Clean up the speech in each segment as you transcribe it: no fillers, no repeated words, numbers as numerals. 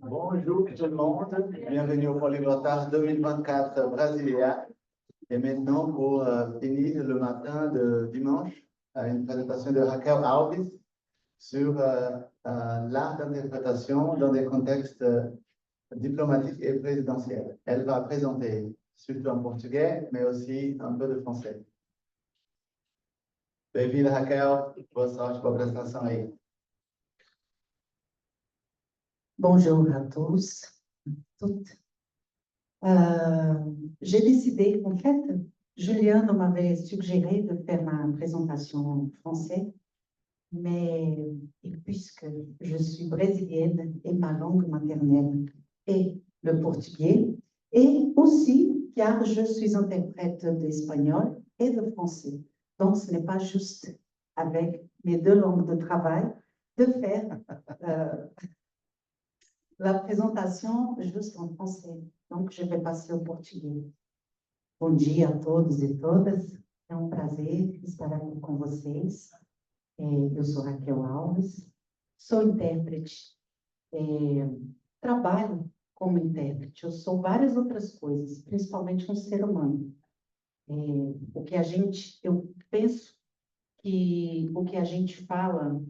Bonjour tout le monde, bienvenue au Polyglotage 2024 Brasilia. Et maintenant, pour finir le matin de dimanche, une présentation de Raquel Alves sur l'art d'interprétation dans des contextes diplomatiques et présidentiels. Elle va présenter surtout en portugais, mais aussi un peu de français. Bem-vinda, Raquel. Boa sorte para a apresentação aí. Bonjour à tous, toutes. J'ai décidé, en fait, Juliano m'avait suggéré de faire ma présentation en français, mais puisque je suis brésilienne et ma langue maternelle est le portugais, et aussi car je suis interprète d'espagnol et de français. Donc, ce n'est pas juste avec mes deux langues de travail de faire la présentation juste en français. Donc, je vais passer au português. Bom dia a todos e todas. É um prazer estar aqui com vocês. Eu sou Raquel Alves, sou intérprete. Trabalho como intérprete. Eu sou várias outras coisas, principalmente um ser humano. Eu penso que o que a gente fala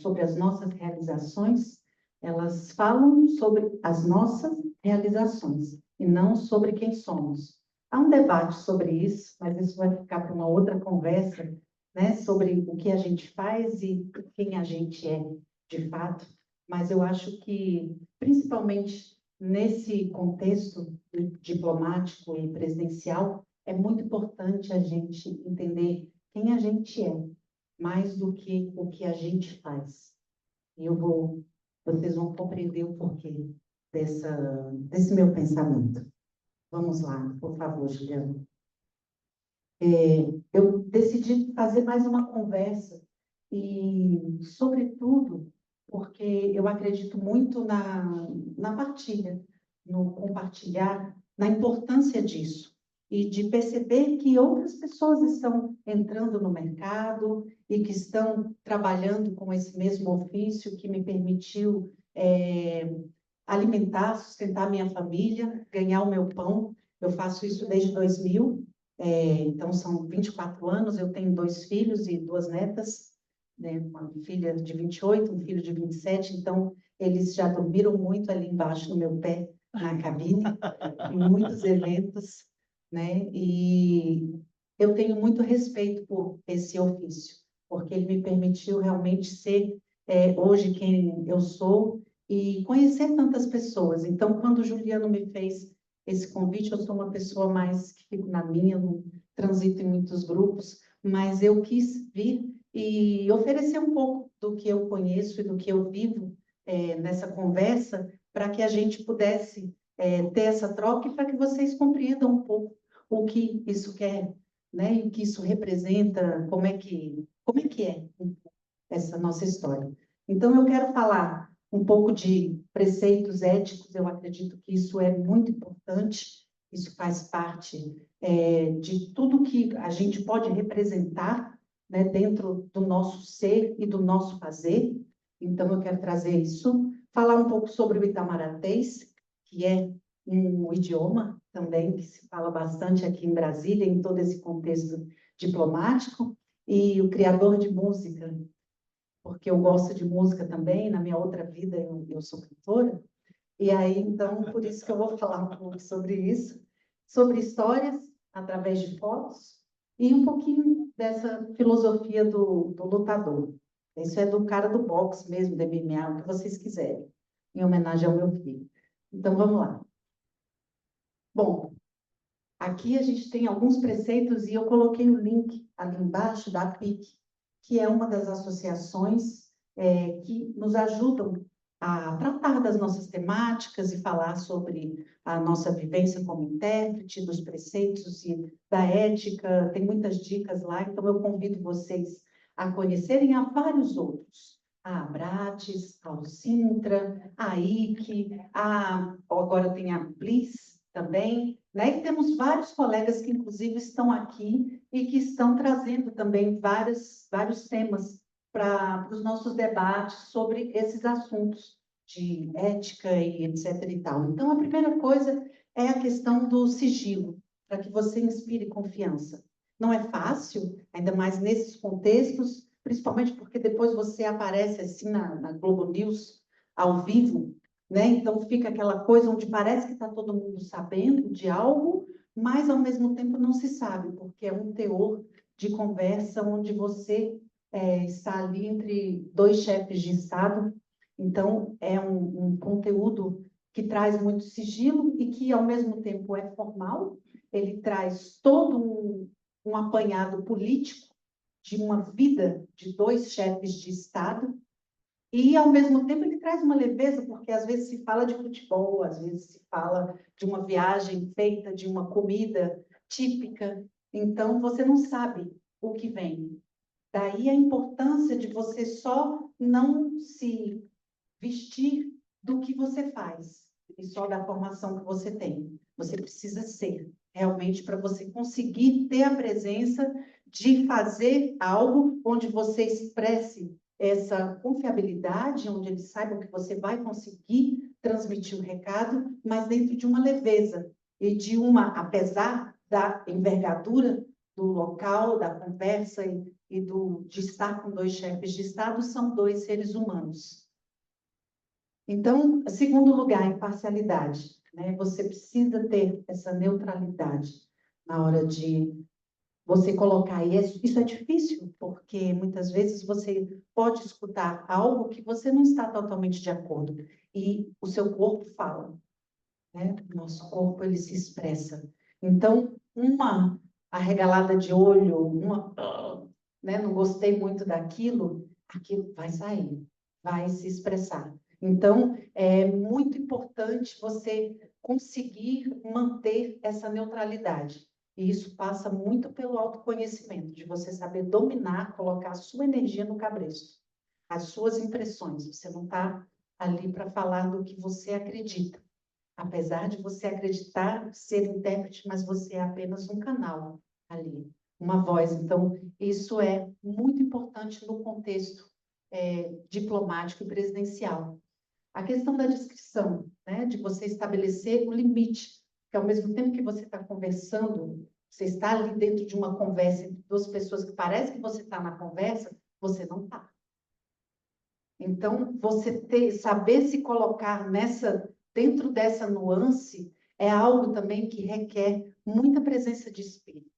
sobre as nossas realizações, elas falam sobre as nossas realizações e não sobre quem somos. Há um debate sobre isso, mas isso vai ficar para uma outra conversa, né, sobre o que a gente faz e quem a gente é de fato. Mas eu acho que, principalmente nesse contexto diplomático e presidencial, é muito importante a gente entender quem a gente é, mais do que o que a gente faz. E vocês vão compreender o porquê desse meu pensamento. Vamos lá, por favor, Juliano. Eu decidi fazer mais uma conversa e, sobretudo, porque eu acredito muito na partilha, no compartilhar, na importância disso e de perceber que outras pessoas estão entrando no mercado e que estão trabalhando com esse mesmo ofício que me permitiu alimentar, sustentar minha família, ganhar o meu pão. Eu faço isso desde 2000, então são 24 anos, eu tenho 2 filhos e 2 netas, né? Uma filha de 28, um filho de 27, então eles já dormiram muito ali embaixo no meu pé, na cabine, em muitos eventos, né? E eu tenho muito respeito por esse ofício, porque ele me permitiu realmente ser hoje quem eu sou e conhecer tantas pessoas. Então, quando o Juliano me fez esse convite, eu sou uma pessoa mais que fico na minha, não transito em muitos grupos, mas eu quis vir e oferecer um pouco do que eu conheço e do que eu vivo nessa conversa, para que a gente pudesse ter essa troca e para que vocês compreendam um pouco o que isso quer, né? E o que isso representa, como é que é essa nossa história. Então, eu quero falar um pouco de preceitos éticos. Eu acredito que isso é muito importante, isso faz parte de tudo que a gente pode representar, né, dentro do nosso ser e do nosso fazer. Então, eu quero trazer isso, falar um pouco sobre o Itamarantês, que é um idioma também que se fala bastante aqui em Brasília, em todo esse contexto diplomático, e o criador de música, porque eu gosto de música também, na minha outra vida eu sou cantora, e aí, então, por isso que eu vou falar um pouco sobre isso, sobre histórias através de fotos, e um pouquinho dessa filosofia do lutador. Isso é do cara do boxe mesmo, do MMA, o que vocês quiserem, em homenagem ao meu filho. Então, vamos lá. Bom, aqui a gente tem alguns preceitos e eu coloquei o link ali embaixo da PIC, que é uma das associações que nos ajudam a tratar das nossas temáticas e falar sobre a nossa vivência como intérprete, dos preceitos e da ética. Tem muitas dicas lá, então eu convido vocês a conhecerem. Há vários outros. A Abrates, a Alcintra, a IC, agora tem a Bliss também, né? E temos vários colegas que, inclusive, estão aqui e que estão trazendo também vários temas para os nossos debates sobre esses assuntos de ética e etc. e tal. Então, a primeira coisa é a questão do sigilo, para que você inspire confiança. Não é fácil, ainda mais nesses contextos, principalmente porque depois você aparece assim na Globo News, ao vivo, né? Então fica aquela coisa onde parece que está todo mundo sabendo de algo, mas ao mesmo tempo não se sabe, porque é um teor de conversa onde você está ali entre dois chefes de Estado. Então é um conteúdo que traz muito sigilo e que ao mesmo tempo é formal. Ele traz todo um apanhado político de uma vida de dois chefes de Estado, e, ao mesmo tempo, ele traz uma leveza, porque às vezes se fala de futebol, às vezes se fala de uma viagem feita, de uma comida típica, então você não sabe o que vem. Daí a importância de você só não se vestir do que você faz, e só da formação que você tem. Você precisa ser, realmente, para você conseguir ter a presença de fazer algo onde você expresse essa confiabilidade, onde eles saibam que você vai conseguir transmitir o recado, mas dentro de uma leveza e de apesar da envergadura do local, da conversa de estar com dois chefes de Estado, são dois seres humanos. Então, segundo lugar, imparcialidade, né? Você precisa ter essa neutralidade na hora de você colocar. E isso é difícil, porque muitas vezes você pode escutar algo que você não está totalmente de acordo. E o seu corpo fala, né? O nosso corpo, ele se expressa. Então, uma arregalada de olho, né? Não gostei muito daquilo, aquilo vai sair, vai se expressar. Então, é muito importante você conseguir manter essa neutralidade. E isso passa muito pelo autoconhecimento, de você saber dominar, colocar a sua energia no cabresto, as suas impressões. Você não está ali para falar do que você acredita. Apesar de você acreditar ser intérprete, mas você é apenas um canal ali, uma voz. Então, isso é muito importante no contexto diplomático e presidencial. A questão da descrição, né, de você estabelecer o limite, que ao mesmo tempo que você está conversando, você está ali dentro de uma conversa entre duas pessoas que parece que você está na conversa, você não está. Então, saber se colocar dentro dessa nuance é algo também que requer muita presença de espírito.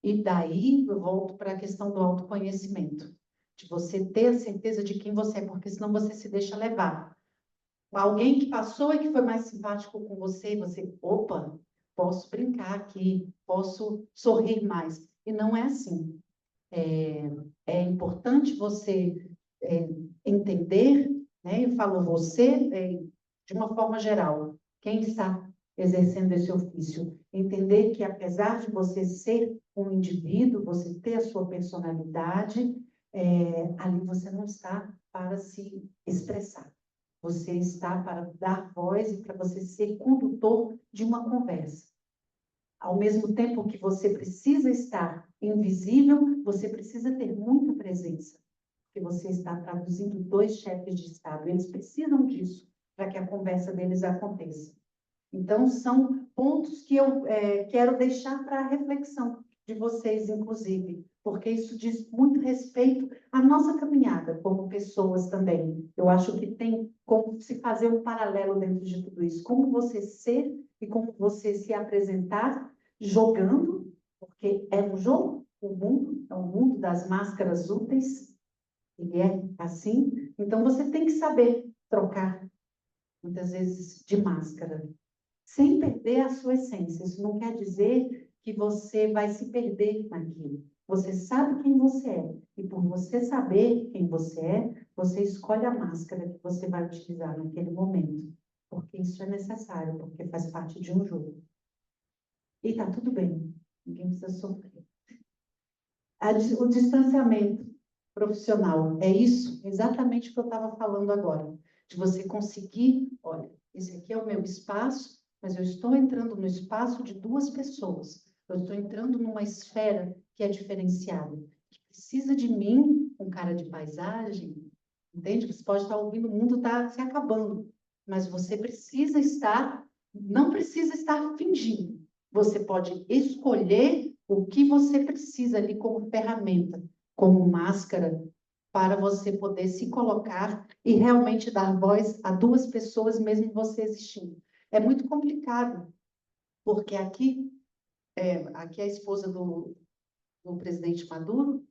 E daí eu volto para a questão do autoconhecimento, de você ter a certeza de quem você é, porque senão você se deixa levar. Alguém que passou e que foi mais simpático com você, opa, posso brincar aqui, posso sorrir mais. E não é assim. É importante você entender, né? Eu falo você, de uma forma geral, quem está exercendo esse ofício, entender que apesar de você ser um indivíduo, você ter a sua personalidade, ali você não está para se expressar. Você está para dar voz e para você ser condutor de uma conversa. Ao mesmo tempo que você precisa estar invisível, você precisa ter muita presença, porque você está traduzindo dois chefes de Estado. Eles precisam disso para que a conversa deles aconteça. Então, são pontos que eu quero deixar para a reflexão de vocês, inclusive, porque isso diz muito respeito à nossa caminhada como pessoas também. Eu acho que tem como se fazer um paralelo dentro de tudo isso. Como você ser e como você se apresentar jogando, porque é um jogo, o mundo é um mundo das máscaras úteis, e é assim. Então, você tem que saber trocar, muitas vezes, de máscara, sem perder a sua essência. Isso não quer dizer que você vai se perder naquilo. Você sabe quem você é. E por você saber quem você é, você escolhe a máscara que você vai utilizar naquele momento. Porque isso é necessário, porque faz parte de um jogo. E está tudo bem. Ninguém precisa sofrer. O distanciamento profissional, é isso, exatamente o que eu estava falando agora. De você conseguir, olha, esse aqui é o meu espaço, mas eu estou entrando no espaço de duas pessoas. Eu estou entrando numa esfera que é diferenciada, que precisa de mim, um cara de paisagem, entende? Você pode estar ouvindo, o mundo está se acabando, mas você precisa estar, não precisa estar fingindo. Você pode escolher o que você precisa ali como ferramenta, como máscara, para você poder se colocar e realmente dar voz a duas pessoas, mesmo você existindo. É muito complicado, porque aqui a esposa do presidente Maduro,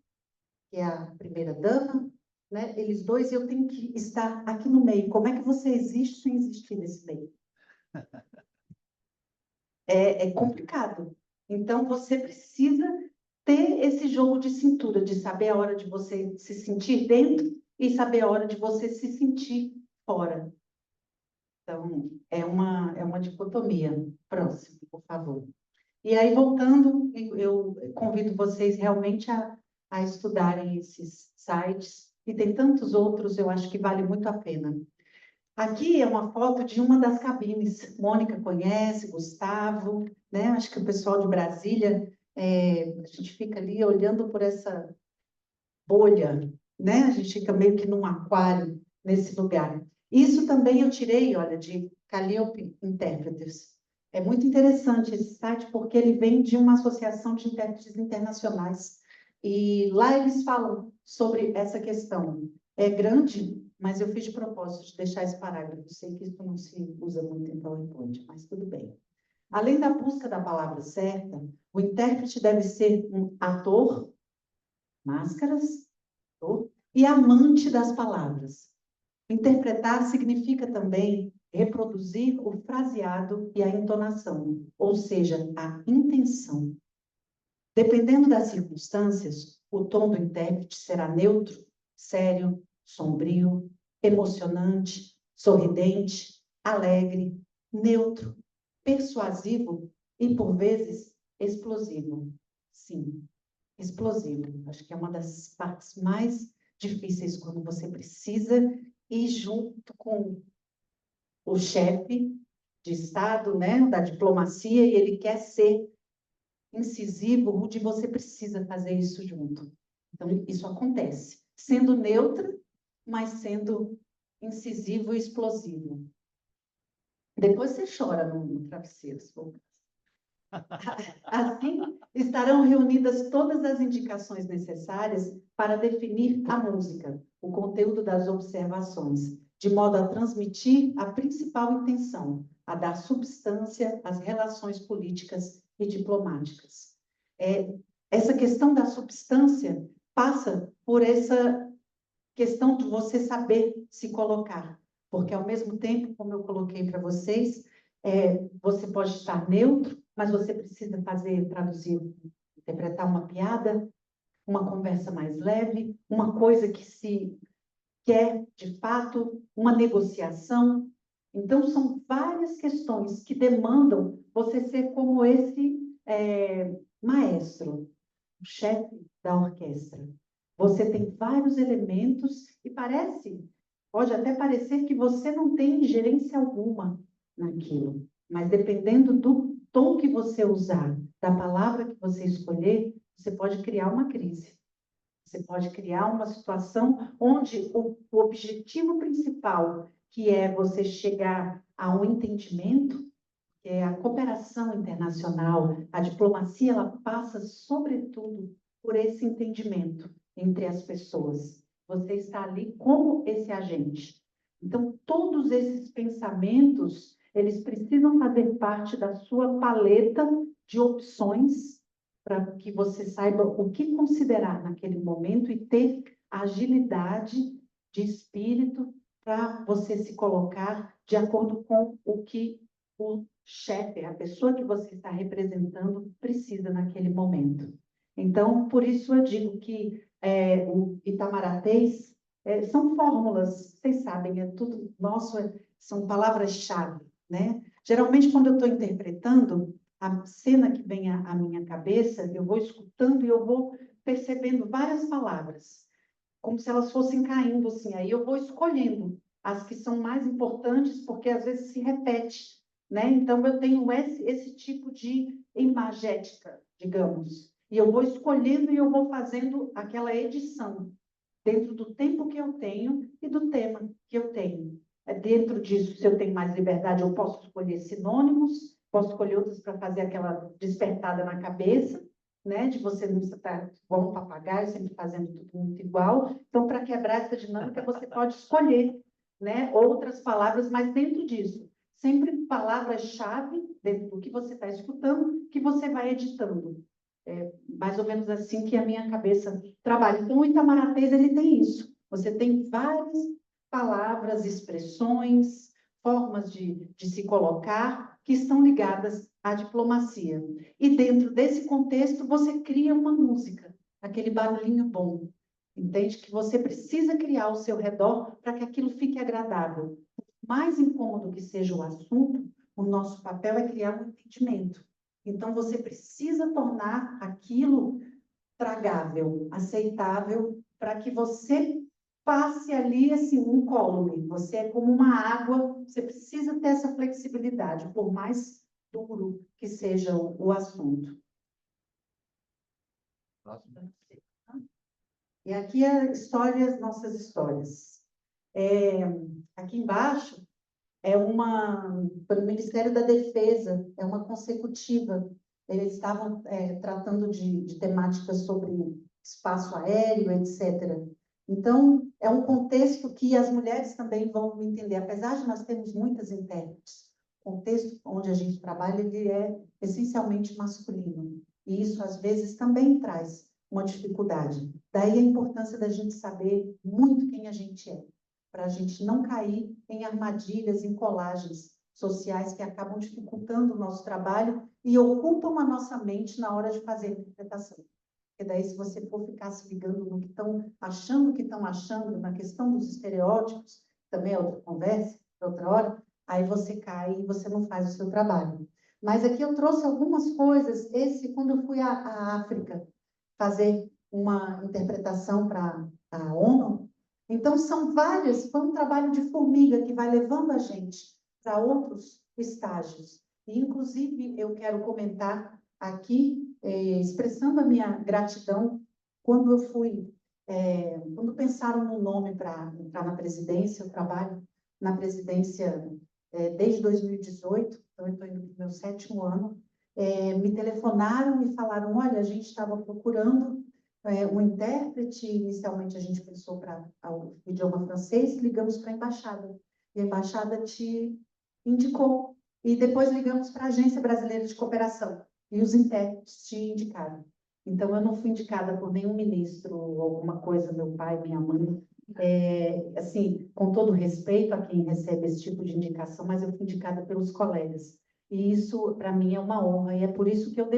que é a primeira-dama, né? Eles dois, eu tenho que estar aqui no meio. Como é que você existe sem existir nesse meio? É complicado. Então, você precisa ter esse jogo de cintura, de saber a hora de você se sentir dentro e saber a hora de você se sentir fora. Então, é uma dicotomia. Próximo, por favor. E aí, voltando, eu convido vocês realmente a estudarem esses sites, e tem tantos outros, eu acho que vale muito a pena. Aqui é uma foto de uma das cabines. Mônica conhece, Gustavo, né? Acho que o pessoal de Brasília, a gente fica ali olhando por essa bolha, né? A gente fica meio que num aquário nesse lugar. Isso também eu tirei, olha, de Calliope Intérpretes. É muito interessante esse site, porque ele vem de uma associação de intérpretes internacionais. E lá eles falam sobre essa questão. É grande, mas eu fiz de propósito de deixar esse parágrafo. Sei que isso não se usa muito em PowerPoint, mas tudo bem. Além da busca da palavra certa, o intérprete deve ser um ator, máscaras, e amante das palavras. Interpretar significa também reproduzir o fraseado e a entonação, ou seja, a intenção. Dependendo das circunstâncias, o tom do intérprete será neutro, sério, sombrio, emocionante, sorridente, alegre, neutro, persuasivo e, por vezes, explosivo. Sim, explosivo. Acho que é uma das partes mais difíceis quando você precisa ir junto com o chefe de Estado, né, da diplomacia, e ele quer ser incisivo, rude, você precisa fazer isso junto. Então, isso acontece. Sendo neutra, mas sendo incisivo e explosivo. Depois você chora no travesseiro, se for. Assim, estarão reunidas todas as indicações necessárias para definir a música, o conteúdo das observações, de modo a transmitir a principal intenção, a dar substância às relações políticas e diplomáticas. Essa questão da substância passa por essa questão de você saber se colocar, porque ao mesmo tempo, como eu coloquei para vocês, você pode estar neutro, mas você precisa traduzir, interpretar uma piada, uma conversa mais leve, uma coisa que se quer, de fato, uma negociação. Então, são várias questões que demandam você ser como esse maestro, o chefe da orquestra. Você tem vários elementos e pode até parecer que você não tem ingerência alguma naquilo, mas dependendo do tom que você usar, da palavra que você escolher, você pode criar uma crise. Você pode criar uma situação onde o objetivo principal, que é você chegar a um entendimento, que é a cooperação internacional, a diplomacia, ela passa, sobretudo, por esse entendimento entre as pessoas. Você está ali como esse agente. Então, todos esses pensamentos, eles precisam fazer parte da sua paleta de opções para que você saiba o que considerar naquele momento e ter agilidade de espírito para você se colocar de acordo com o que o chefe, a pessoa que você está representando, precisa naquele momento. Então, por isso eu digo que o Itamaracês são fórmulas, vocês sabem, é tudo nosso, são palavras-chave, né? Geralmente, quando eu estou interpretando, a cena que vem à minha cabeça, eu vou escutando e eu vou percebendo várias palavras, como se elas fossem caindo assim. Aí eu vou escolhendo as que são mais importantes, porque às vezes se repete, né? Então eu tenho esse tipo de imagética, digamos. E eu vou escolhendo e eu vou fazendo aquela edição dentro do tempo que eu tenho e do tema que eu tenho. Dentro disso, se eu tenho mais liberdade, eu posso escolher sinônimos, posso escolher outros para fazer aquela despertada na cabeça, né? De você não estar igual um papagaio, sempre fazendo tudo muito igual. Então, para quebrar essa dinâmica, você pode escolher, né? Outras palavras, mas dentro disso, sempre palavras-chave, dentro do que você está escutando, que você vai editando. É mais ou menos assim que a minha cabeça trabalha. Então, o Itamaracês, ele tem isso. Você tem várias palavras, expressões, formas de se colocar que estão ligadas à diplomacia. E dentro desse contexto, você cria uma música, aquele barulhinho bom. Entende? Que você precisa criar ao seu redor para que aquilo fique agradável. Mais incômodo que seja o assunto, o nosso papel é criar um entendimento. Então, você precisa tornar aquilo tragável, aceitável, para que você passe ali assim, um incólume. Você é como uma água, você precisa ter essa flexibilidade, por mais duro que seja o assunto. E aqui é histórias, nossas histórias. Aqui embaixo é pelo Ministério da Defesa, é uma consecutiva. Eles estavam tratando de temáticas sobre espaço aéreo, etc. Então, é um contexto que as mulheres também vão entender. Apesar de nós termos muitas intérpretes, o contexto onde a gente trabalha, ele é essencialmente masculino. E isso, às vezes, também traz uma dificuldade. Daí a importância da gente saber muito quem a gente é, para a gente não cair em armadilhas, em colagens sociais que acabam dificultando o nosso trabalho e ocupam a nossa mente na hora de fazer a interpretação. Porque daí, se você for ficar se ligando no que estão achando, na questão dos estereótipos, também é outra conversa, outra hora, aí você cai e você não faz o seu trabalho. Mas aqui eu trouxe algumas coisas. Quando eu fui à África fazer uma interpretação para a ONU, então, foi um trabalho de formiga que vai levando a gente para outros estágios. E, inclusive, eu quero comentar aqui, expressando a minha gratidão, quando quando pensaram no nome para entrar na presidência, eu trabalho na presidência desde 2018, então eu estou indo para o meu 7º ano, me telefonaram e falaram, olha, a gente estava procurando um intérprete. Inicialmente a gente pensou para o idioma francês, ligamos para a embaixada, e a embaixada te indicou, e depois ligamos para a Agência Brasileira de Cooperação, e os intérpretes te indicaram. Então, eu não fui indicada por nenhum ministro ou alguma coisa, meu pai, minha mãe, assim, com todo respeito a quem recebe esse tipo de indicação, mas eu fui indicada pelos colegas, e isso, para mim, é uma honra, e é por isso que eu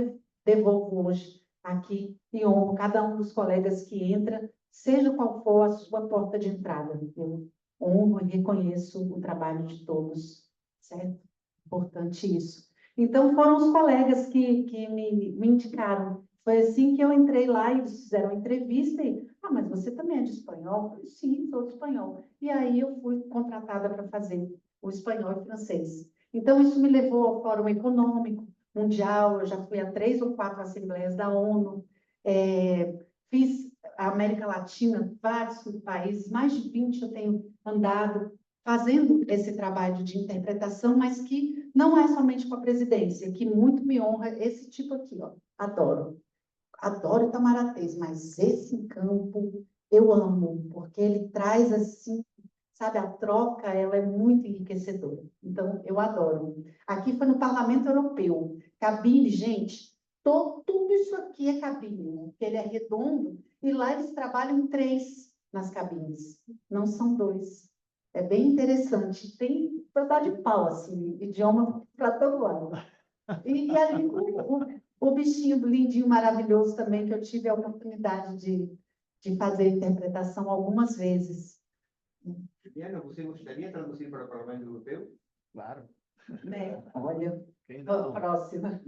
devolvo hoje aqui e honro cada um dos colegas que entra, seja qual for a sua porta de entrada. Eu honro e reconheço o trabalho de todos, certo? Importante isso. Então, foram os colegas que me indicaram. Foi assim que eu entrei lá e eles fizeram a entrevista e, mas você também é de espanhol? Eu falei, sim, sou de espanhol. E aí eu fui contratada para fazer o espanhol e francês. Então, isso me levou ao Fórum Econômico Mundial, eu já fui a 3 ou 4 assembleias da ONU, fiz a América Latina, vários países, mais de 20 eu tenho andado fazendo esse trabalho de interpretação, mas que não é somente com a presidência, que muito me honra esse tipo aqui, ó, adoro. Adoro Itamaracês, mas esse em campo eu amo, porque ele traz assim, sabe, a troca, ela é muito enriquecedora. Então, eu adoro. Aqui foi no Parlamento Europeu. Cabine, gente, tudo isso aqui é cabine, né? Porque ele é redondo e lá eles trabalham 3 nas cabines, não são 2. É bem interessante. Tem para dar de pau, assim, idioma para todo lado. E ali o bichinho lindinho, maravilhoso também, que eu tive a oportunidade de fazer interpretação algumas vezes. Diana, você gostaria de traduzir para o Parlamento Europeu? Claro. Olha, Quem a não? próxima.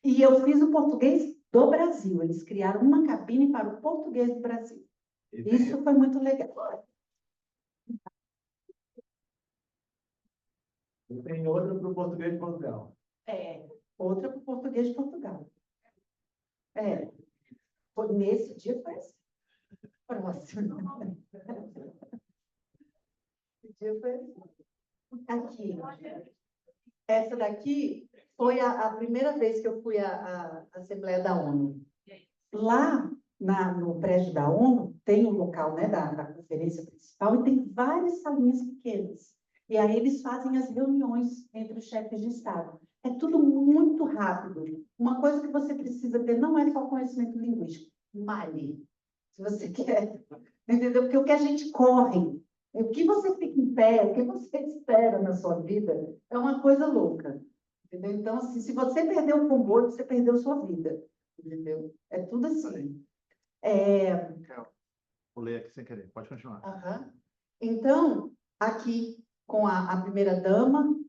E eu fiz o português do Brasil. Eles criaram uma cabine para o português do Brasil. Isso foi muito legal. E tem outra para o português de Portugal. Outra para o português de Portugal. Nesse dia foi assim. Próximo. Esse dia foi assim. Aqui. Essa daqui foi a primeira vez que eu fui à Assembleia da ONU. Lá no prédio da ONU, tem um local, né, da conferência principal e tem várias salinhas pequenas. E aí eles fazem as reuniões entre os chefes de Estado. É tudo muito rápido. Uma coisa que você precisa ter não é só conhecimento linguístico, male, se você quer, entendeu? Porque o que a gente corre, o que você fica em pé, o que você espera na sua vida, é uma coisa louca, entendeu? Então, assim, se você perder o comboio, você perdeu sua vida, entendeu? É tudo assim. Vou ler aqui sem querer, pode continuar. Então, aqui com a primeira-dama,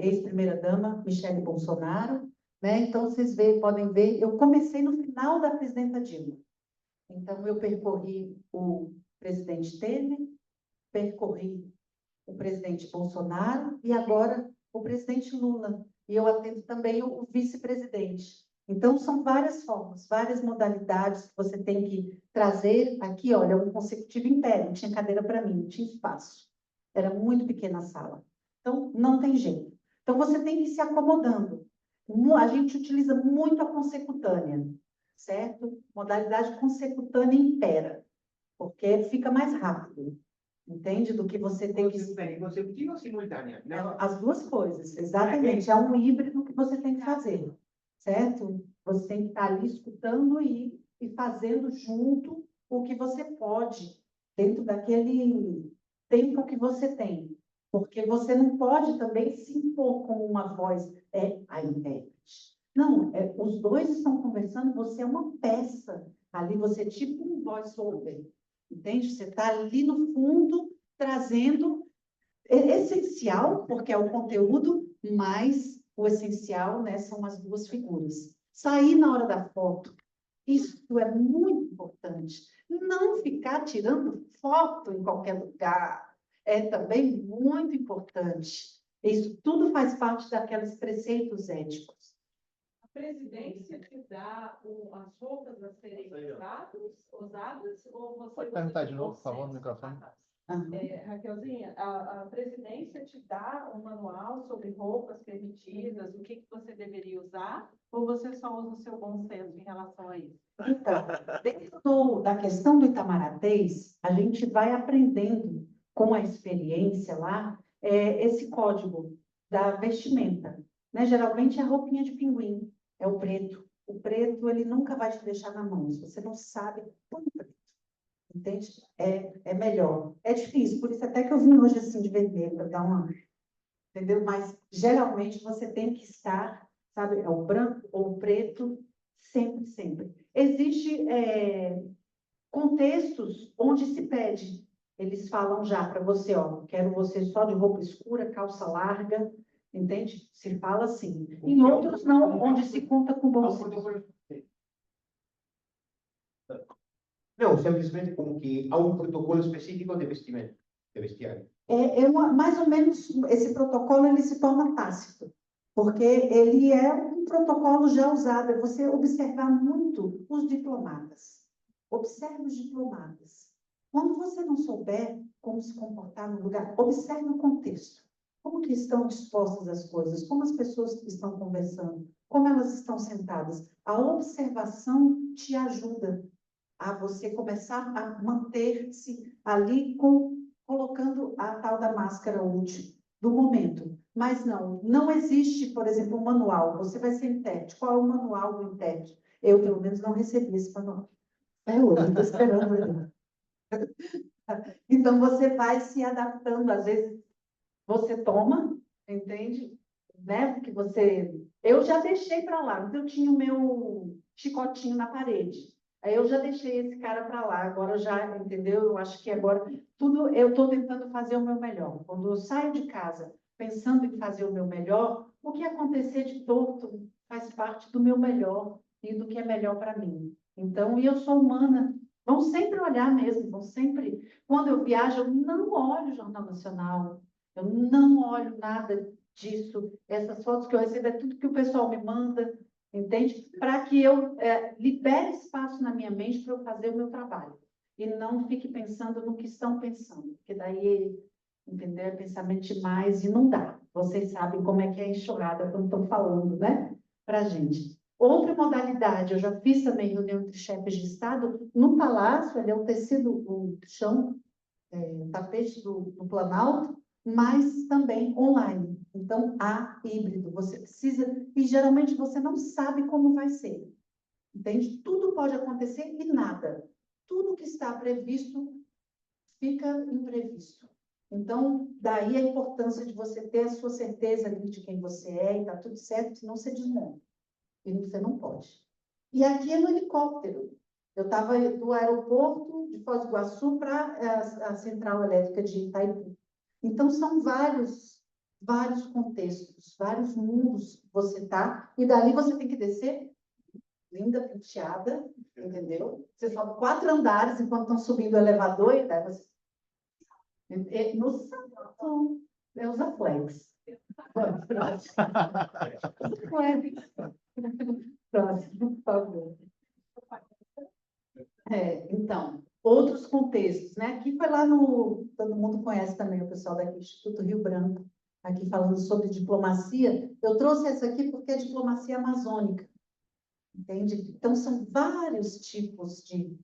ex-primeira-dama, Michele Bolsonaro, né? Então, vocês podem ver, eu comecei no final da presidenta Dilma. Então, eu percorri o presidente Temer, percorri o presidente Bolsonaro e agora o presidente Lula. E eu atendo também o vice-presidente. Então, são várias formas, várias modalidades que você tem que trazer. Aqui, olha, um consecutivo em pé, não tinha cadeira para mim, não tinha espaço. Era muito pequena a sala. Então, não tem jeito. Então, você tem que ir se acomodando. A gente utiliza muito a consecutânea, certo? Modalidade consecutânea impera, porque fica mais rápido, entende? Do que você tem que... Consecutiva ou simultânea? As duas coisas, exatamente. É um híbrido que você tem que fazer, certo? Você tem que estar ali escutando e fazendo junto o que você pode, dentro daquele tempo que você tem. Porque você não pode também se impor como uma voz, a intérprete. Não, os dois estão conversando, você é uma peça. Ali você é tipo um voice-over, entende? Você está ali no fundo, trazendo essencial, porque é o conteúdo, mas o essencial, né, são as duas figuras. Sair na hora da foto, isso é muito importante. Não ficar tirando foto em qualquer lugar é também muito importante. Isso tudo faz parte daqueles preceitos éticos. A presidência te dá as roupas a serem usadas ou você... Pode perguntar de novo, por favor, no microfone. Raquelzinha, a presidência te dá um manual sobre roupas permitidas, o que você deveria usar, ou você só usa o seu bom senso em relação a isso? Então, dentro da questão do Itamaracês, a gente vai aprendendo com a experiência lá, esse código da vestimenta, né? Geralmente é a roupinha de pinguim, é o preto. O preto, ele nunca vai te deixar na mão. Se você não sabe, põe o preto. Entende? É melhor. É difícil, por isso até que eu vim hoje assim de vermelho, para dar uma... Entendeu? Mas, geralmente, você tem que estar, sabe, é o branco ou o preto, sempre, sempre. Existem contextos onde se pede. Eles falam já para você, ó, quero você só de roupa escura, calça larga, entende? Se fala assim. Em outros, não, onde se conta com bom senso. Não, simplesmente como que há um protocolo específico de vestimento, de vestiário. Mais ou menos, esse protocolo ele se torna tácito, porque ele é um protocolo já usado, é você observar muito os diplomatas. Observe os diplomatas. Quando você não souber como se comportar no lugar, observe o contexto. Como que estão dispostas as coisas, como as pessoas estão conversando, como elas estão sentadas. A observação te ajuda a você começar a manter-se ali colocando a tal da máscara útil do momento. Mas não existe, por exemplo, um manual. Você vai ser intérprete. Qual é o manual do intérprete? Eu, pelo menos, não recebi esse manual. Eu estou esperando. Então, você vai se adaptando. Às vezes, você toma, entende? Né? Porque você... Eu já deixei para lá. Então, eu tinha o meu chicotinho na parede. Aí eu já deixei esse cara para lá, agora já, entendeu? Eu acho que agora tudo eu estou tentando fazer o meu melhor. Quando eu saio de casa pensando em fazer o meu melhor, o que acontecer de torto faz parte do meu melhor e do que é melhor para mim. Então, e eu sou humana, vão sempre olhar mesmo, vão sempre... Quando eu viajo, eu não olho o Jornal Nacional, eu não olho nada disso. Essas fotos que eu recebo é tudo que o pessoal me manda, entende? Para que eu libere espaço na minha mente para eu fazer o meu trabalho. E não fique pensando no que estão pensando, porque daí, entendeu? É pensamento demais e não dá. Vocês sabem como é que é a enxurrada quando estão falando, né? Para a gente. Outra modalidade, eu já fiz também reunião entre chefes de Estado, no Palácio, ali é o tecido, o chão, o tapete do Planalto, mas também online. Então, há híbrido, você precisa, e geralmente você não sabe como vai ser. Entende? Tudo pode acontecer e nada. Tudo que está previsto fica imprevisto. Então, daí a importância de você ter a sua certeza ali de quem você é e está tudo certo, senão você desmonta. E você não pode. E aqui é no helicóptero. Eu estava do aeroporto de Foz do Iguaçu para a central elétrica de Itaipu. Então, são vários contextos, vários mundos que você está, e dali você tem que descer linda, penteada, entendeu? Você sobe 4 andares enquanto estão subindo o elevador, e daí você... No salão, usa flex. Próximo, por favor. Então, outros contextos, né? Aqui foi lá no... Todo mundo conhece também o pessoal daqui, Instituto Rio Branco, aqui falando sobre diplomacia. Eu trouxe essa aqui porque é diplomacia amazônica, entende? Então, são vários tipos de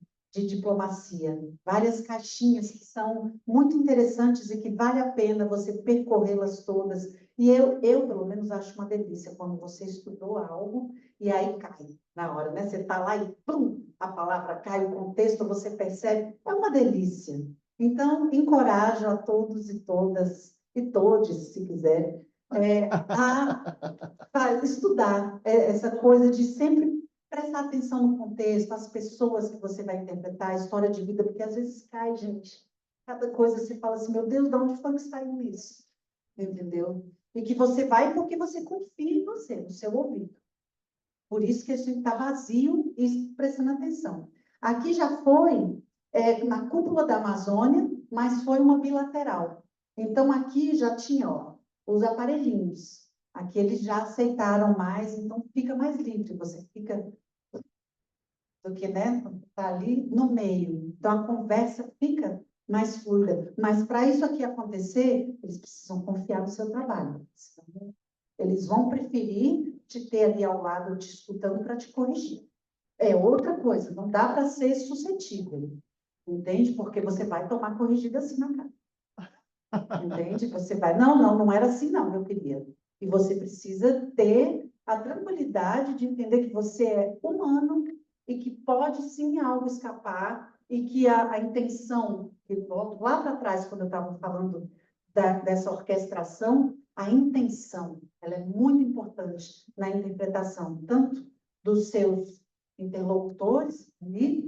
diplomacia, várias caixinhas que são muito interessantes e que vale a pena você percorrê-las todas. E eu, pelo menos, acho uma delícia quando você estudou algo e aí cai na hora, né? Você está lá e, pum, a palavra cai, o contexto, você percebe. É uma delícia. Então, encorajo a todos e todas, e todes, se quiser, a estudar essa coisa de sempre prestar atenção no contexto, as pessoas que você vai interpretar, a história de vida, porque às vezes cai, gente. Cada coisa você fala assim, meu Deus, de onde foi que saiu isso? Entendeu? E que você vai porque você confia em você, no seu ouvido. Por isso que a gente está vazio e prestando atenção. Aqui já foi na cúpula da Amazônia, mas foi uma bilateral. Então, aqui já tinha os aparelhinhos. Aqui eles já aceitaram mais, então fica mais livre. Você fica do que, né, tá ali no meio. Então, a conversa fica mais fluida. Mas, para isso aqui acontecer, eles precisam confiar no seu trabalho. Senão, eles vão preferir te ter ali ao lado, te escutando para te corrigir. É outra coisa, não dá para ser suscetível, entende? Porque você vai tomar corrigida assim na cara. Entende? Você vai, não era assim não, meu querido. E você precisa ter a tranquilidade de entender que você é humano e que pode sim algo escapar e que a intenção, que eu volto lá para trás quando eu estava falando dessa orquestração, a intenção, ela é muito importante na interpretação, tanto dos seus interlocutores,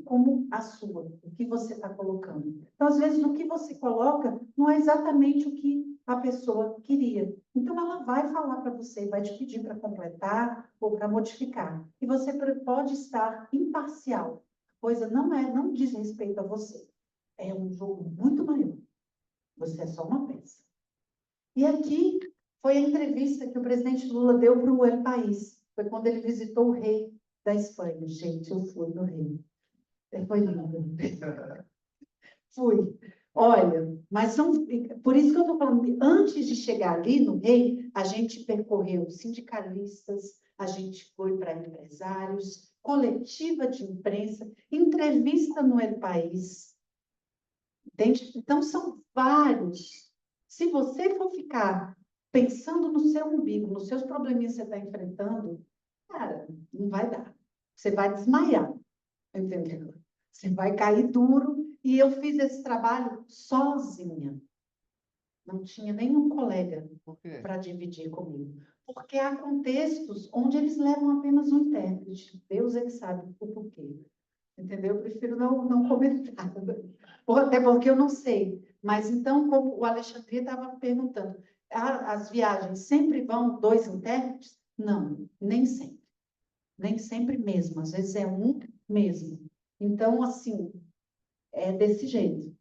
como a sua, o que você está colocando. Então, às vezes, o que você coloca não é exatamente o que a pessoa queria. Então, ela vai falar para você, vai te pedir para completar ou para modificar. E você pode estar imparcial. A coisa não diz respeito a você. É um jogo muito maior. Você é só uma peça. E aqui foi a entrevista que o presidente Lula deu para o El País. Foi quando ele visitou o rei da Espanha. Gente, eu fui no rei. Foi lindo. Fui. Olha, mas por isso que eu estou falando, antes de chegar ali no rei, a gente percorreu sindicalistas, a gente foi para empresários, coletiva de imprensa, entrevista no El País. Entende? Então, são vários. Se você for ficar pensando no seu umbigo, nos seus probleminhas que você está enfrentando, cara, não vai dar. Você vai desmaiar, entendeu? Você vai cair duro. E eu fiz esse trabalho sozinha. Não tinha nenhum colega para dividir comigo. Porque há contextos onde eles levam apenas um intérprete. Deus, ele sabe o porquê. Entendeu? Eu prefiro não comentar. Até porque eu não sei. Mas então, como o Alexandre estava perguntando, as viagens sempre vão 2 intérpretes? Não, nem sempre. Nem sempre mesmo. Às vezes é um mesmo. Então, assim, é desse jeito.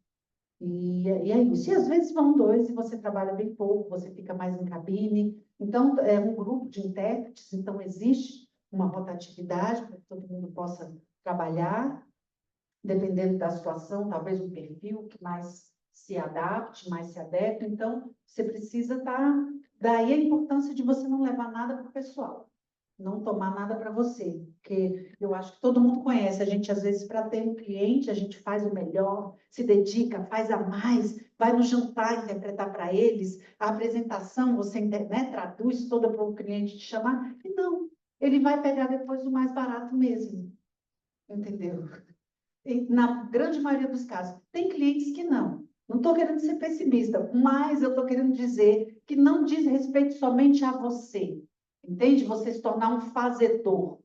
E é isso. E às vezes vão 2 e você trabalha bem pouco, você fica mais em cabine. Então, é um grupo de intérpretes, então existe uma rotatividade para que todo mundo possa trabalhar, dependendo da situação, talvez um perfil que mais se adapte, mais se adeque. Então, você precisa estar... Daí a importância de você não levar nada para o pessoal, não tomar nada para você, porque eu acho que todo mundo conhece, a gente às vezes para ter um cliente, a gente faz o melhor, se dedica, faz a mais, vai no jantar interpretar para eles, a apresentação você, né, traduz toda para o cliente te chamar, e não, ele vai pegar depois o mais barato mesmo, entendeu? E na grande maioria dos casos, tem clientes que não. Não estou querendo ser pessimista, mas eu estou querendo dizer que não diz respeito somente a você. Entende? Você se tornar um fazedor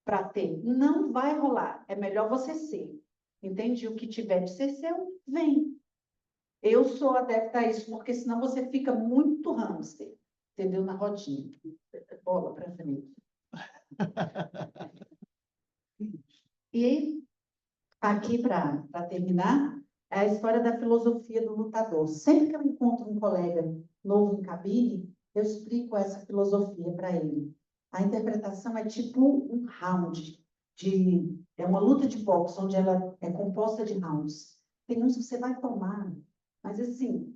para ter. Não vai rolar. É melhor você ser. Entende? O que tiver de ser seu, vem. Eu sou adepta a isso, porque senão você fica muito hamster. Entendeu? Na rodinha. Bola para frente. E aqui, para terminar, é a história da filosofia do lutador. Sempre que eu encontro um colega novo em cabine, eu explico essa filosofia para ele. A interpretação é tipo um round, é uma luta de boxe, onde ela é composta de rounds. Tem uns que você vai tomar, mas assim,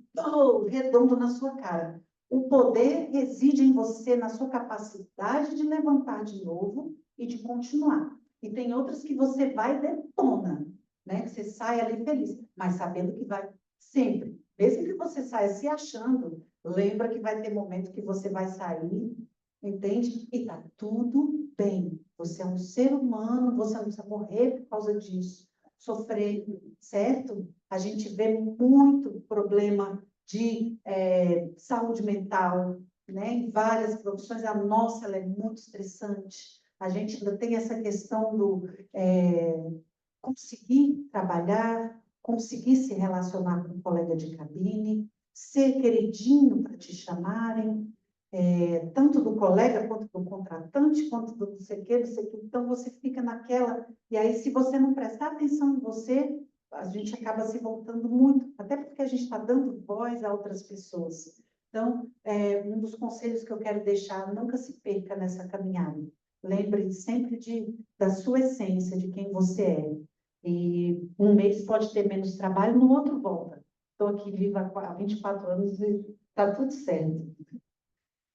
redondo na sua cara. O poder reside em você, na sua capacidade de levantar de novo e de continuar. E tem outras que você vai e detona, né? Que você sai ali feliz, mas sabendo que vai sempre. Mesmo que você saia se achando, lembra que vai ter momento que você vai sair, entende? E tá tudo bem. Você é um ser humano, você não precisa morrer por causa disso, sofrer, certo? A gente vê muito problema de saúde mental, né? Em várias profissões. A nossa, ela é muito estressante. A gente ainda tem essa questão do conseguir trabalhar, conseguir se relacionar com um colega de cabine, ser queridinho para te chamarem, tanto do colega, quanto do contratante, quanto do não sei o quê, não sei o quê. Então, você fica naquela... E aí, se você não prestar atenção em você, a gente acaba se voltando muito, até porque a gente está dando voz a outras pessoas. Então, um dos conselhos que eu quero deixar, nunca se perca nessa caminhada. Lembre sempre da sua essência, de quem você é. E um mês pode ter menos trabalho, no outro volta. Estou aqui viva há 24 anos e está tudo certo.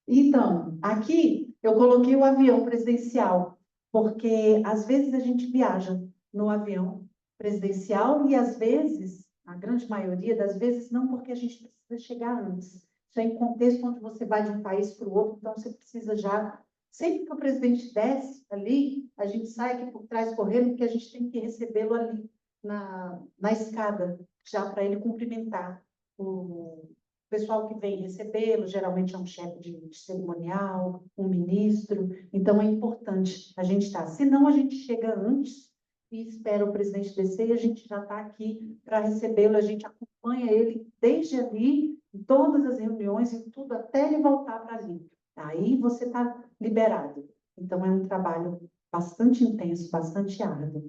Então, aqui eu coloquei o avião presidencial, porque às vezes a gente viaja no avião presidencial e às vezes, a grande maioria das vezes, não, porque a gente precisa chegar antes. Isso é em contexto onde você vai de um país para o outro, então você precisa já... Sempre que o presidente desce ali, a gente sai aqui por trás correndo, porque a gente tem que recebê-lo ali na escada, já para ele cumprimentar o pessoal que vem recebê-lo, geralmente é um chefe de cerimonial, um ministro. Então, é importante a gente estar. Senão, a gente chega antes e espera o presidente descer e a gente já está aqui para recebê-lo. A gente acompanha ele desde ali, em todas as reuniões, em tudo, até ele voltar para ali. Aí você está liberado. Então, é um trabalho bastante intenso, bastante árduo.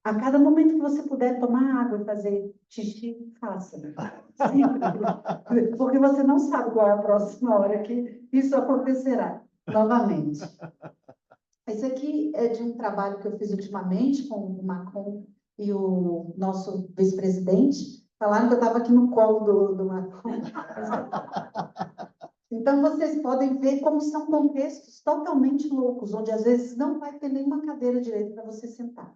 A cada momento que você puder tomar água e fazer xixi, faça. Sempre. Porque você não sabe qual é a próxima hora que isso acontecerá novamente. Esse aqui é de um trabalho que eu fiz ultimamente com o Macron e o nosso vice-presidente. Falaram que eu estava aqui no colo do Macron. Então, vocês podem ver como são contextos totalmente loucos, onde às vezes não vai ter nenhuma cadeira direita para você sentar.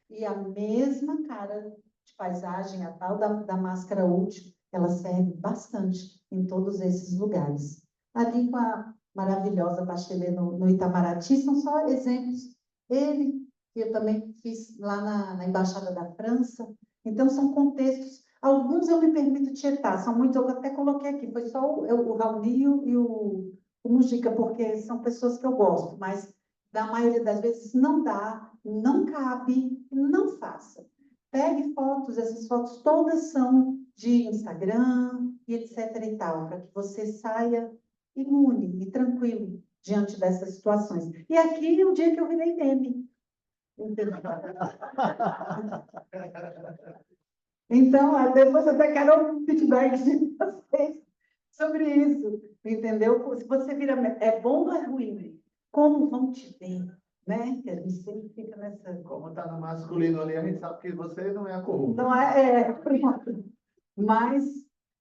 E a mesma cara de paisagem, a tal da máscara útil, ela serve bastante em todos esses lugares. Ali com a maravilhosa Bachelet no Itamaraty, são só exemplos. Ele, que eu também fiz lá na Embaixada da França. Então, são contextos. Alguns eu me permito tietar, são muitos, eu até coloquei aqui, foi só o Raul e o Mujica, porque são pessoas que eu gosto, mas da maioria das vezes não dá, não cabe, não faça. Pegue fotos, essas fotos todas são de Instagram e etc e tal, para que você saia imune e tranquilo diante dessas situações. E aqui é o dia que eu virei meme. Então, depois eu até quero um feedback de vocês sobre isso, entendeu? Se você vira... É bom ou é ruim? Como vão te ver? né? Que a gente sempre fica nessa... Como está no masculino ali, a gente sabe que você não é a corrupta. Não é, pronto. Mas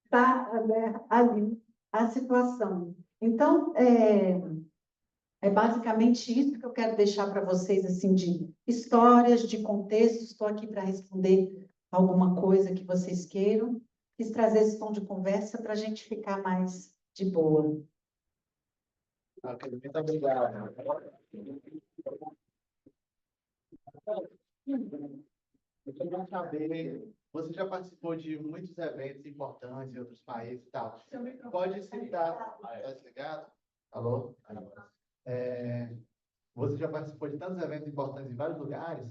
está, né, ali a situação. Então, é basicamente isso que eu quero deixar para vocês, assim, de histórias, de contextos. Estou aqui para responder alguma coisa que vocês queiram. Quis trazer esse tom de conversa para a gente ficar mais de boa. Ok, muito obrigado. Eu queria saber, você já participou de muitos eventos importantes em outros países e tal. Pode citar, tá desligado? Alô? Você já participou de tantos eventos importantes em vários lugares?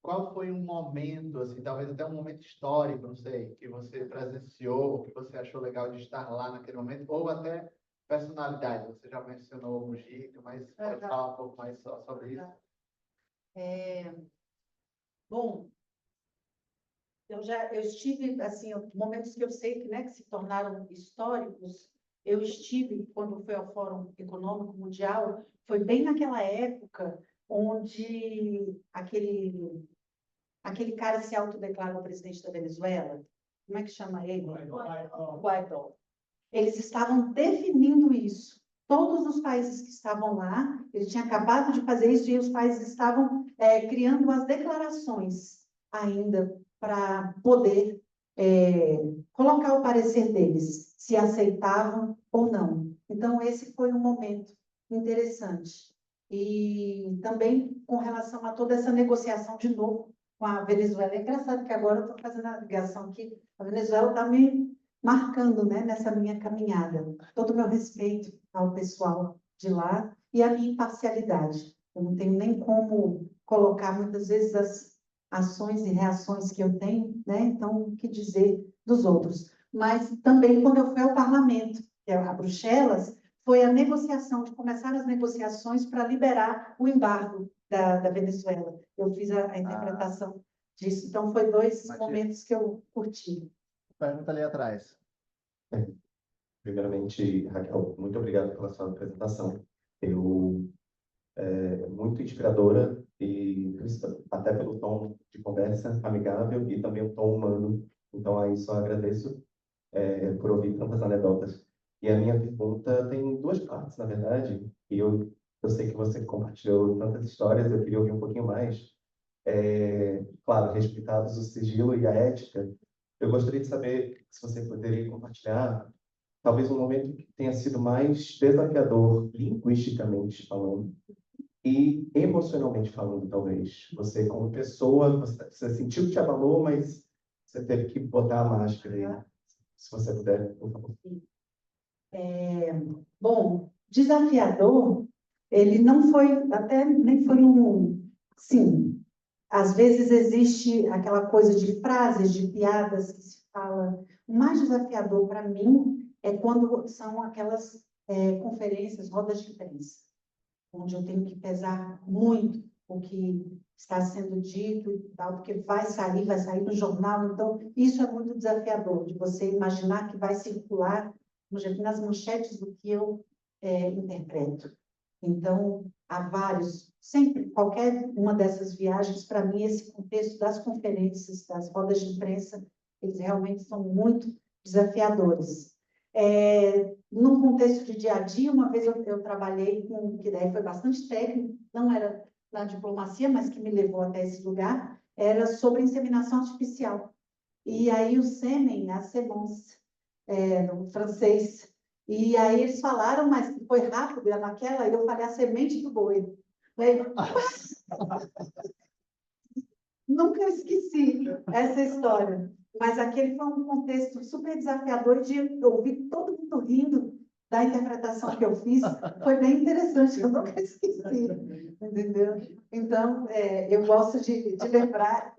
Qual foi um momento, assim, talvez até um momento histórico, não sei, que você presenciou, que você achou legal de estar lá naquele momento, ou até personalidade? Você já mencionou o Mujica, mas pode falar um pouco mais só sobre isso? Bom, eu estive, assim, momentos que eu sei que, né, que se tornaram históricos. Eu estive, quando foi ao Fórum Econômico Mundial, foi bem naquela época onde aquele cara se autodeclarou presidente da Venezuela. Como é que chama ele? Guaidó. Eles estavam definindo isso. Todos os países que estavam lá, ele tinha acabado de fazer isso e os países estavam criando as declarações ainda para poder colocar o parecer deles, se aceitavam ou não. Então, esse foi um momento interessante. E também com relação a toda essa negociação de novo com a Venezuela. É engraçado que agora eu estou fazendo a ligação aqui, a Venezuela está me marcando, né, nessa minha caminhada. Todo o meu respeito ao pessoal de lá e a minha imparcialidade. Eu não tenho nem como colocar, muitas vezes, as ações e reações que eu tenho, né? Então, o que dizer dos outros? Mas também, quando eu fui ao parlamento, que é a Bruxelas, foi a negociação, de começar as negociações para liberar o embargo da Venezuela. Eu fiz a interpretação disso. Então, foi dois momentos que eu curti. Pergunta ali atrás. Primeiramente, Raquel, muito obrigado pela sua apresentação. Muito inspiradora e até pelo tom de conversa amigável e também o tom humano. Então, aí só agradeço por ouvir tantas anedotas. E a minha pergunta tem duas partes, na verdade, e eu sei que você compartilhou tantas histórias, eu queria ouvir um pouquinho mais. Claro, respeitados o sigilo e a ética, eu gostaria de saber se você poderia compartilhar talvez um momento que tenha sido mais desafiador, linguisticamente falando, e emocionalmente falando, talvez. Você, como pessoa, você sentiu que te abalou, mas você teve que botar a máscara aí. Se você puder, por favor. Bom, desafiador, ele não foi, até nem foi sim, às vezes existe aquela coisa de frases, de piadas que se fala. O mais desafiador para mim é quando são aquelas conferências, rodas de imprensa, onde eu tenho que pesar muito o que está sendo dito e tal, porque vai sair no jornal. Então, isso é muito desafiador, de você imaginar que vai circular nas manchetes do que eu interpreto. Então, há vários, sempre, qualquer uma dessas viagens, para mim, esse contexto das conferências, das rodas de imprensa, eles realmente são muito desafiadores. Num contexto de dia a dia, uma vez eu trabalhei com, que daí foi bastante técnico, não era na diplomacia, mas que me levou até esse lugar, era sobre inseminação artificial. E aí o sêmen, a semence, no francês, e aí eles falaram, mas foi rápido, era naquela, e eu falei a semente do boi. Aí, nunca esqueci essa história. Mas aquele foi um contexto super desafiador de ouvir todo mundo rindo da interpretação que eu fiz. Foi bem interessante, eu nunca esqueci. Entendeu? Então, eu gosto de lembrar.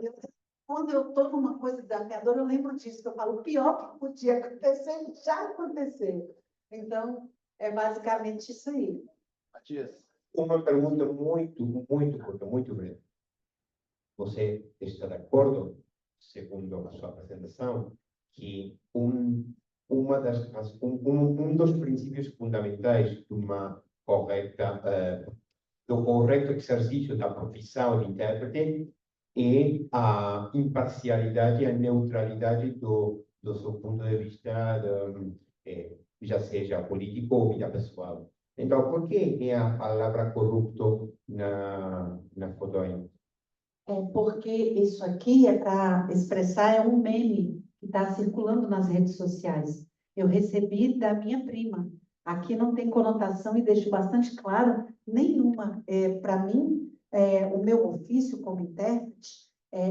Quando eu estou numa coisa desafiadora, eu lembro disso, que eu falo, o pior que podia acontecer, já aconteceu. Então, é basicamente isso aí. Matias. Uma pergunta muito, muito curta, muito breve. Você está de acordo, segundo a sua apresentação, que um dos princípios fundamentais de uma correta do correto exercício da profissão de intérprete e a imparcialidade e a neutralidade do seu ponto de vista, já seja político ou vida pessoal. Então, por que é a palavra corrupto na foto aí? É porque isso aqui é para expressar, é um meme que está circulando nas redes sociais. Eu recebi da minha prima. Aqui não tem conotação e deixo bastante claro nenhuma. Para mim, o meu ofício como intérprete,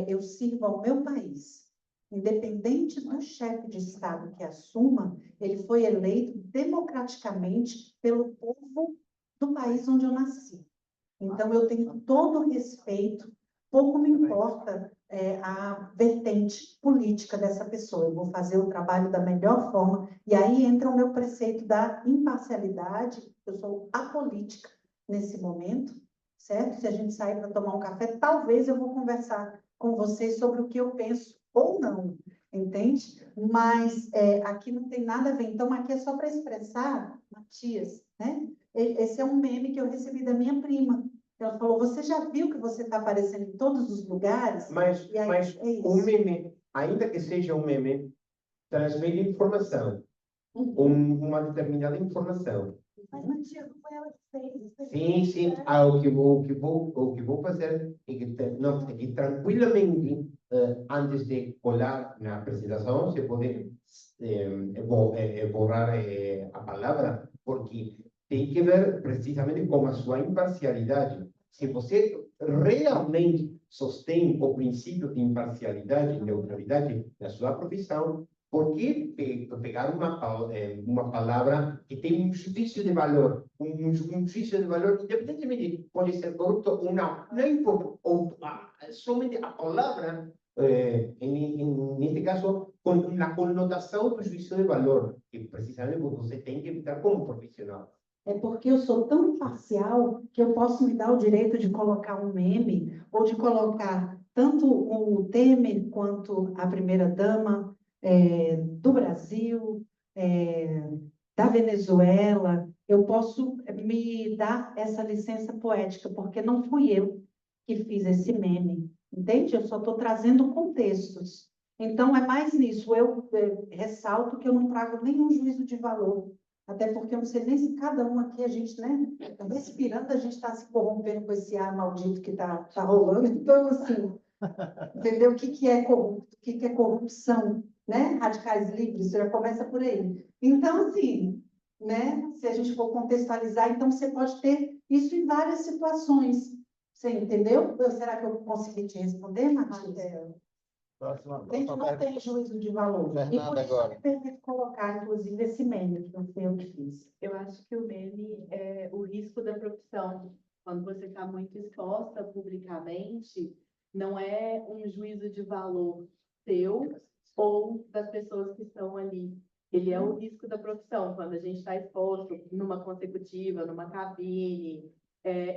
eu sirvo ao meu país. Independente do chefe de Estado que assuma, ele foi eleito democraticamente pelo povo do país onde eu nasci. Então, eu tenho todo o respeito, pouco me importa a vertente política dessa pessoa. Eu vou fazer o trabalho da melhor forma. E aí entra o meu preceito da imparcialidade. Eu sou apolítica nesse momento, certo? Se a gente sair para tomar um café, talvez eu vou conversar com vocês sobre o que eu penso ou não, entende? Mas aqui não tem nada a ver. Então, aqui é só para expressar, Matias, né? Esse é um meme que eu recebi da minha prima. Ela falou, você já viu que você está aparecendo em todos os lugares? Mas E aí, um meme, ainda que seja um meme, transmite informação, uma determinada informação. Mas, Matias, não foi ela que fez. Sim. O que vou fazer é que tranquilamente, antes de colar na apresentação, você pode borrar a palavra, porque tem que ver precisamente com a sua imparcialidade. Se você realmente sustém o princípio de imparcialidade e neutralidade na sua profissão, por que pegar uma palavra que tem um juízo de valor, um juízo de valor, independentemente pode ser corrupto ou não, não importa, somente a palavra, neste caso, com a conotação do juízo de valor, que precisamente você tem que evitar como profissional. É porque eu sou tão imparcial que eu posso me dar o direito de colocar um meme ou de colocar tanto o Temer quanto a primeira-dama do Brasil, da Venezuela. Eu posso me dar essa licença poética, porque não fui eu que fiz esse meme, entende? Eu só estou trazendo contextos. Então, é mais nisso. Eu ressalto que eu não trago nenhum juízo de valor. Até porque eu não sei nem se cada um aqui, a gente, né, respirando, a gente está se corrompendo com esse ar maldito que está rolando. Então, assim, entendeu? O que é corrupto? O que é corrupção? Né? Radicais livres, já começa por aí. Então, assim, né, se a gente for contextualizar, então você pode ter isso em várias situações. Você entendeu? Será que eu consegui te responder, Matias? Próxima Não pergunta. tem juízo de valor. Fernanda, E por isso eu agora. me permito colocar, inclusive, esse meme, que não foi eu que fiz. Eu acho que o meme é o risco da profissão. Quando você está muito exposta publicamente, não é um juízo de valor seu ou das pessoas que estão ali. Ele é o risco da profissão. Quando a gente está exposto numa consecutiva, numa cabine,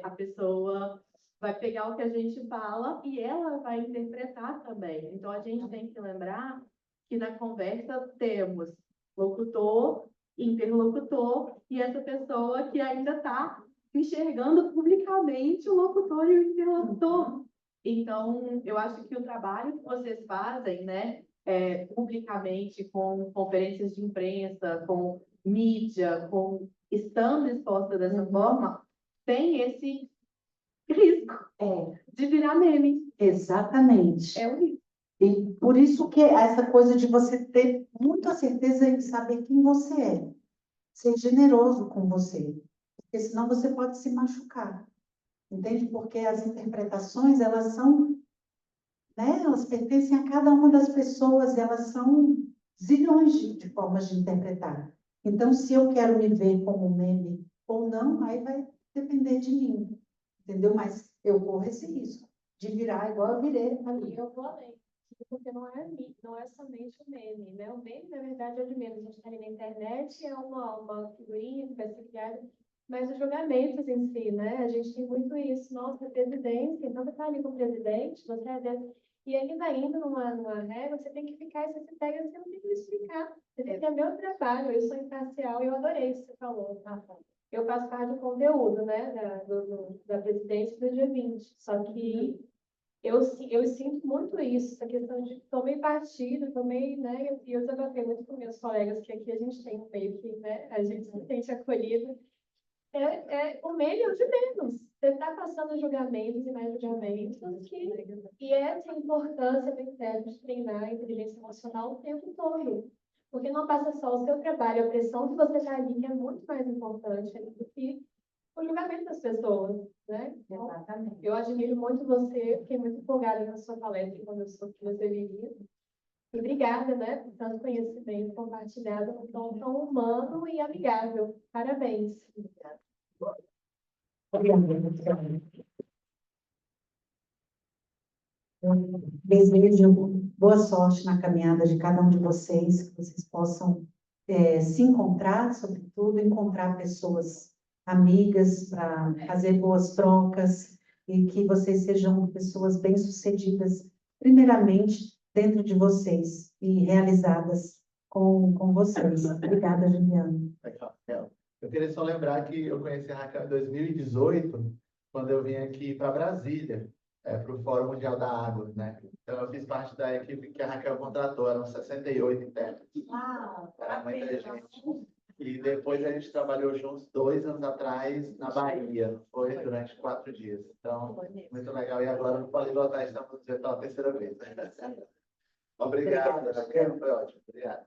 a pessoa vai pegar o que a gente fala e ela vai interpretar também. Então, a gente tem que lembrar que na conversa temos locutor, interlocutor e essa pessoa que ainda está enxergando publicamente o locutor e o interlocutor. Então, eu acho que o trabalho que vocês fazem, né, publicamente, com conferências de imprensa, com mídia, estando exposta dessa forma, tem esse risco de virar meme. Exatamente. É o risco. E por isso que essa coisa de você ter muita certeza em saber quem você é. Ser generoso com você. Porque senão você pode se machucar. Entende? Porque as interpretações, elas são, né? Elas pertencem a cada uma das pessoas, elas são zilhões de formas de interpretar. Então, se eu quero me ver como meme ou não, aí vai depender de mim. Entendeu? Mas eu corro esse risco de virar igual eu virei ali. E eu vou além, porque não é somente o meme, né? O meme, na verdade, é o de menos. A gente está ali na internet, é uma figurinha que vai ser criada, mas os julgamentos em si, né? A gente tem muito isso. Nossa, a presidência, então você está ali com o presidente, você é dentro. E ele vai indo numa regra, você tem que ficar, e você se pega, você não tem que me explicar. Você tem que é meu trabalho, eu sou imparcial, e eu adorei isso que você falou, Rafa. eu faço parte do conteúdo, né, da presidência do dia 20. Só que eu sinto muito isso, essa questão de tomei partido, tomei, né, e eu desabafei muito com meus colegas, que aqui a gente tem meio que, né, a gente se sente acolhido. O meme é o de menos. Você está passando julgamentos e mais julgamentos, e essa importância do inferno de treinar a inteligência emocional o tempo todo. Porque não passa só o seu trabalho, a pressão que você está ali, que é muito mais importante do que o julgamento das pessoas, né? Então, Exatamente. eu admiro muito você, fiquei muito empolgada na sua palestra quando eu soube que você viria. E obrigada, né, por tanto conhecimento compartilhado num tom tão humano e amigável. Parabéns. Eu desejo boa sorte na caminhada de cada um de vocês, que vocês possam se encontrar, sobretudo, encontrar pessoas amigas para fazer boas trocas e que vocês sejam pessoas bem-sucedidas, primeiramente, dentro de vocês e realizadas com vocês. Obrigada, Juliana. Legal, Raquel. Eu queria só lembrar que eu conheci a Raquel em 2018, quando eu vim aqui para Brasília, para o Fórum Mundial da Água, né? Então, eu fiz parte da equipe que a Raquel contratou, eram 68 intérpretes. Era muita gente. E depois a gente trabalhou juntos 2 anos atrás na Bahia, foi durante 4 dias. Então, muito legal. E agora no Poliglota estamos pela terceira vez. Obrigado, Raquel, foi ótimo. Obrigado.